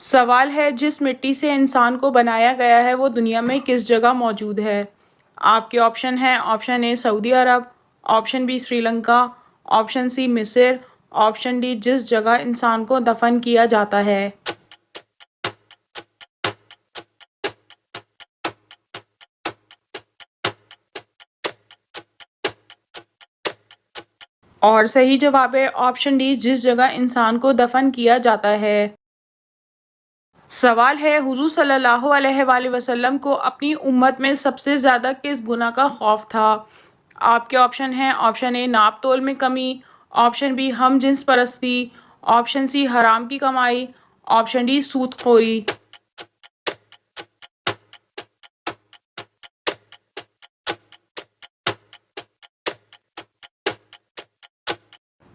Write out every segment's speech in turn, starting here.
सवाल है, जिस मिट्टी से इंसान को बनाया गया है वो दुनिया में किस जगह मौजूद है। आपके ऑप्शन हैं। Option A Saudi Arab, option B Sri Lanka, option C मिस्र, ऑप्शन डी जिस जगह इंसान को दफन किया जाता है। और सही जवाब है ऑप्शन डी, जिस जगह इंसान को दफन किया जाता है। सवाल है, हुज़ूर सल्लल्लाहु अलैहि वसल्लम को अपनी उम्मत में सबसे ज़्यादा किस गुनाह का खौफ था। आपके ऑप्शन हैं। ऑप्शन ए नाप तोल में कमी, ऑप्शन बी हम जिन्स परस्ती, ऑप्शन सी हराम की कमाई, ऑप्शन डी सूदखोरी।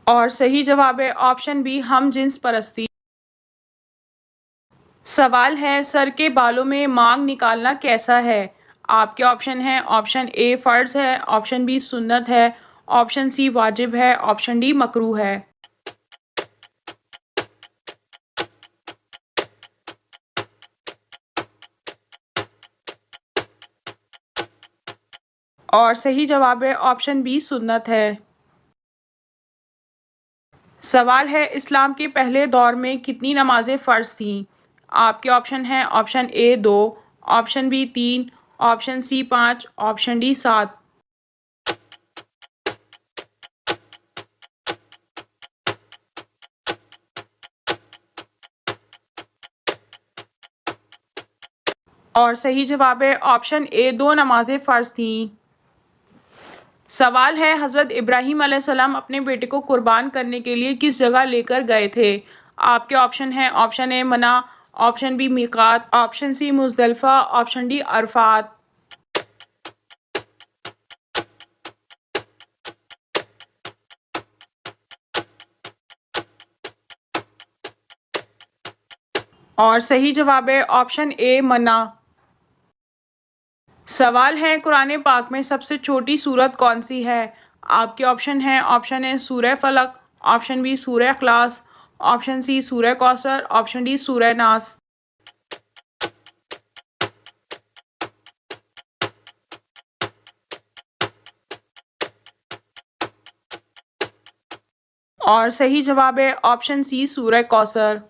और सही जवाब है ऑप्शन बी हम जिन्स परस्ती। सवाल है, सर के बालों में मांग निकालना कैसा है। आपके ऑप्शन हैं। ऑप्शन ए फ़र्ज़ है, ऑप्शन बी सुन्नत है, ऑप्शन सी वाजिब है, ऑप्शन डी मकरूह है। और सही जवाब है ऑप्शन बी सुन्नत है। सवाल है, इस्लाम के पहले दौर में कितनी नमाज़ें फ़र्ज़ थीं। आपके ऑप्शन हैं। Option A 2, option B 3, option C 5, option D 7। और सही जवाब है ऑप्शन ए 2 नमाज़ें फ़र्ज़ थीं। सवाल है, हज़रत इब्राहीम अलैहिस्सलाम अपने बेटे को कुर्बान करने के लिए किस जगह लेकर गए थे। आपके ऑप्शन हैं। Option A Mina, option B मीक़ात, option C Muzdalifah, option D Arafat. और सही जवाब है ऑप्शन ए मना। सवाल है, कुरान पाक में सबसे छोटी सूरत कौन सी है। आपके ऑप्शन हैं। ऑप्शन ए सूरह फलक, ऑप्शन बी सूरह इखलास, ऑप्शन सी सूरह कौसर, ऑप्शन डी सूरह नास। और सही जवाब है ऑप्शन सी सूरह कौसर।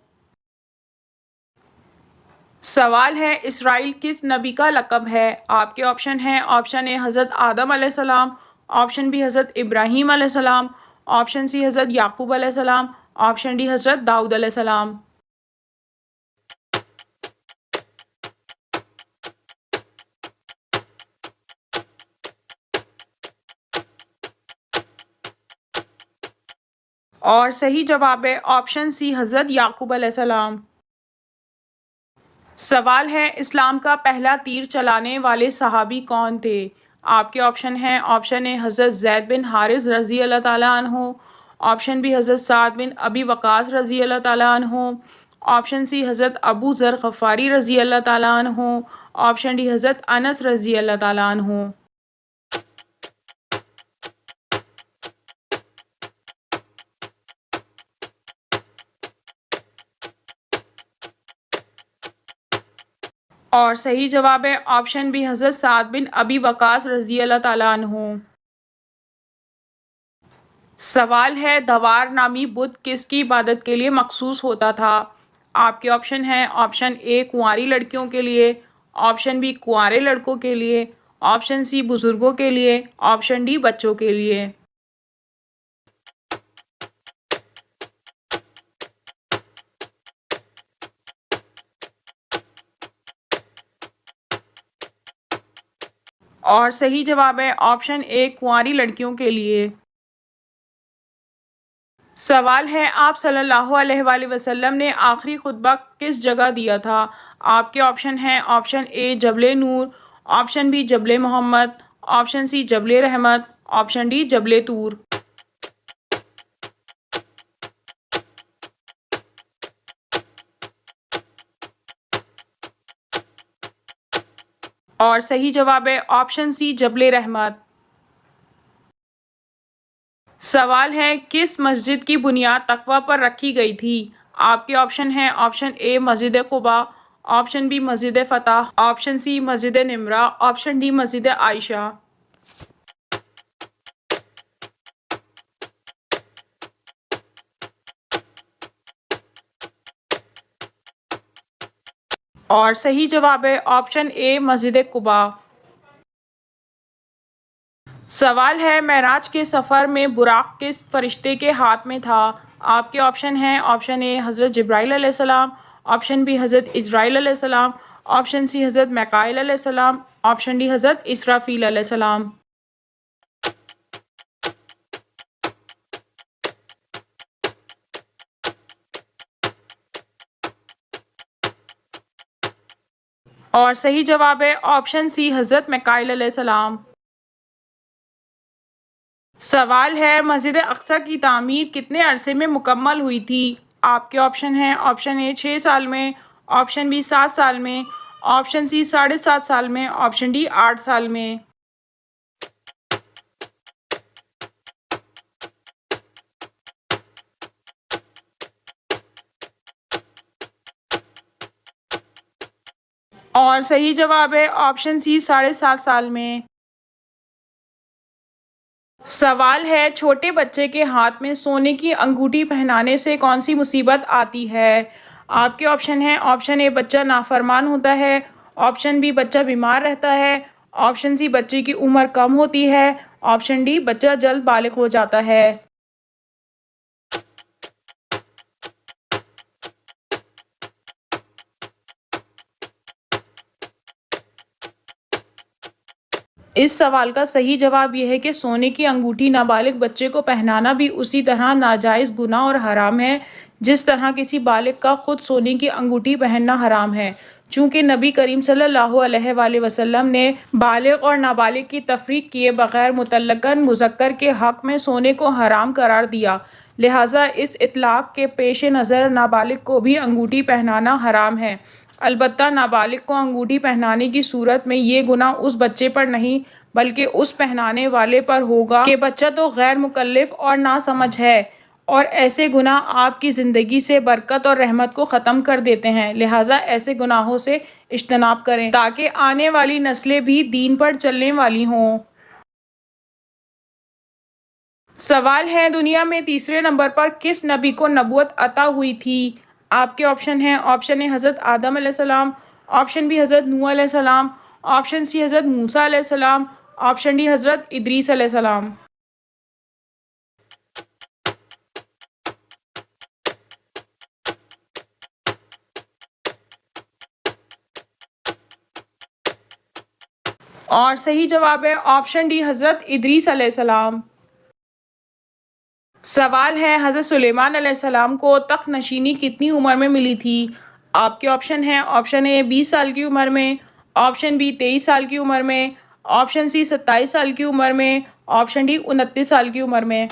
सवाल है, इसराइल किस नबी का लक़ब है। आपके ऑप्शन हैं। ऑप्शन ए हज़रत आदम अलैहिस्सलाम, ऑप्शन बी हज़रत इब्राहीम अलैहिस्सलाम, ऑप्शन सी हज़रत याकूब अलैहिस्सलाम, ऑप्शन डी हज़रत दाऊद अलैहिस्सलाम। और सही जवाब है ऑप्शन सी हज़रत याकूब अलैहिस्सलाम। सवाल है, इस्लाम का पहला तीर चलाने वाले सहाबी कौन थे। आपके ऑप्शन हैं। ऑप्शन ए हज़रत ज़ैद बिन हारिस रज़ी अल्लाह ताला अन्हु, ऑप्शन बी हज़रत साद बिन अबी वक़ास रज़ी अल्लाह ताला अन्हु, ऑप्शन सी हज़रत अबू ज़र ग़फ़ारी रज़ी अल्लाह ताला अन्हु, ऑप्शन डी हज़रत अनस रज़ी अल्लाह ताला अन्हु। और सही जवाब है ऑप्शन बी हज़रत साद बिन अबी वक़ास रज़ी अल्लाह ताला अन्हु। सवाल है, दवार नामी बुत किसकी इबादत के लिए मखसूस होता था। आपके ऑप्शन हैं। ऑप्शन ए कुंवारी लड़कियों के लिए, ऑप्शन बी कुंवारे लड़कों के लिए, ऑप्शन सी बुज़ुर्गों के लिए, ऑप्शन डी बच्चों के लिए। और सही जवाब है ऑप्शन ए कुंवारी लड़कियों के लिए। सवाल है, आप सल्लल्लाहु अलैहि वसल्लम ने आखिरी खुतबा किस जगह दिया था। आपके ऑप्शन हैं। ऑप्शन ए जबले नूर, ऑप्शन बी जबले मोहम्मद, ऑप्शन सी जबले रहमत, ऑप्शन डी जबले तूर। और सही जवाब है ऑप्शन सी जबले रहमत। सवाल है, किस मस्जिद की बुनियाद तक़वा पर रखी गई थी। आपके ऑप्शन हैं ऑप्शन ए मस्जिद कुबा, ऑप्शन बी मस्जिद फ़तह, ऑप्शन सी मस्जिद निमरा, ऑप्शन डी मस्जिद आयशा। और सही जवाब है ऑप्शन ए मस्जिद कुबा। सवाल है मेराज के सफ़र में बुराक किस फरिश्ते के हाथ में था। आपके ऑप्शन हैं ऑप्शन ए हज़रत जिब्राइल अलैहिस्सलाम, ऑप्शन बी हज़रत इजराइल अलैहिस्सलाम, ऑप्शन सी हज़रत मिकाईल अलैहिस्सलाम, ऑप्शन डी हज़रत इसराफील अलैहिस्सलाम। और सही जवाब है ऑप्शन सी हज़रत मिकाईल अलैहिस्सलाम। सवाल है मस्जिद अक्सा की तामीर कितने अरसे में मुकम्मल हुई थी। आपके ऑप्शन हैं ऑप्शन ए 6 साल में, ऑप्शन बी 7 साल में, ऑप्शन सी 7.5 साल में, ऑप्शन डी 8 साल में। और सही जवाब है ऑप्शन सी 7.5 साल में। सवाल है छोटे बच्चे के हाथ में सोने की अंगूठी पहनाने से कौन सी मुसीबत आती है। आपके ऑप्शन हैं ऑप्शन ए बच्चा नाफरमान होता है, ऑप्शन बी बच्चा बीमार रहता है, ऑप्शन सी बच्चे की उम्र कम होती है, ऑप्शन डी बच्चा जल्द बालिग हो जाता है। इस सवाल का सही जवाब यह है कि सोने की अंगूठी नाबालिग बच्चे को पहनाना भी उसी तरह नाजायज़ गुनाह और हराम है जिस तरह किसी बालिग का खुद सोने की अंगूठी पहनना हराम है। चूँकि नबी करीम सल्लल्लाहु अलैहि वसल्लम ने बालिग और नाबालिग की तफरीक किए बगैर मुतल्लक़न मुज़क्कर के हक़ में सोने को हराम करार दिया, लिहाजा इस इतलाक़ के पेश नज़र नाबालिग को भी अंगूठी पहनाना हराम है। अलबत्ता नाबालिग को अंगूठी पहनाने की सूरत में ये गुनाह उस बच्चे पर नहीं बल्कि उस पहनाने वाले पर होगा कि बच्चा तो गैर मुकल्लिफ और नासमझ है और ऐसे गुनाह आपकी ज़िंदगी से बरकत और रहमत को ख़त्म कर देते हैं। लिहाजा ऐसे गुनाहों से इज्तनाब करें ताकि आने वाली नस्लें भी दीन पर चलने वाली हों। सवाल है दुनिया में तीसरे नंबर पर किस नबी को नबूवत अता हुई थी। आपके ऑप्शन हैं ऑप्शन ए हज़रत आदम अलैहिस्सलाम, ऑप्शन बी हज़रत नूह अलैहिस्सलाम, ऑप्शन सी हज़रत मूसा अलैहिस्सलाम, ऑप्शन डी हज़रत इदरीस अलैहिस्सलाम। और सही जवाब है ऑप्शन डी हज़रत इदरीस अलैहिस्सलाम। सवाल है हज़रत सुलेमान अलैहिस्सलाम को तख्त नशीनी कितनी उम्र में मिली थी। आपके ऑप्शन हैं ऑप्शन ए 20 साल की उम्र में, ऑप्शन बी 23 साल की उम्र में, ऑप्शन सी 27 साल की उम्र में, ऑप्शन डी 29 साल की उम्र में।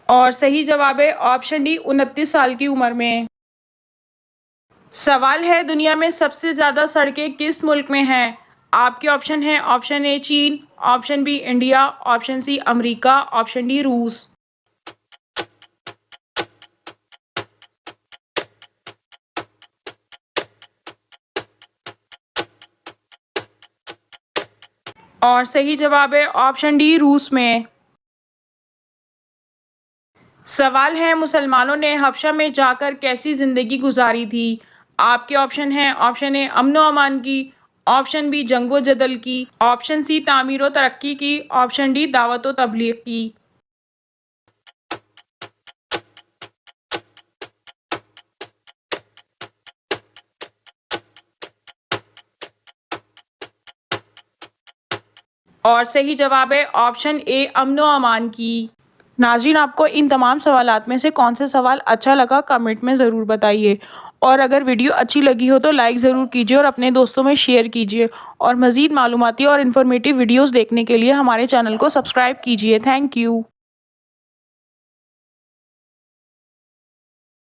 और सही जवाब है ऑप्शन डी 29 साल की उम्र में। सवाल है दुनिया में सबसे ज़्यादा सड़कें किस मुल्क में हैं। आपके ऑप्शन हैं ऑप्शन ए चीन, option B India, option C America, option D रूस। और सही जवाब है ऑप्शन डी रूस में। सवाल है मुसलमानों ने हबशा में जाकर कैसी ज़िंदगी गुजारी थी। आपके ऑप्शन हैं ऑप्शन ए अमन व अमान की, ऑप्शन बी जंगो जदल की, ऑप्शन सी तामीर व तरक्की की, ऑप्शन डी दावत व तबलीग की। और सही जवाब है ऑप्शन ए अमन व अमान की। नाज़रीन आपको इन तमाम सवालात में से कौन सा सवाल अच्छा लगा कमेंट में ज़रूर बताइए और अगर वीडियो अच्छी लगी हो तो लाइक ज़रूर कीजिए और अपने दोस्तों में शेयर कीजिए और मज़ीद मालूमाती और इन्फॉर्मेटिव वीडियोस देखने के लिए हमारे चैनल को सब्सक्राइब कीजिए। Thank you.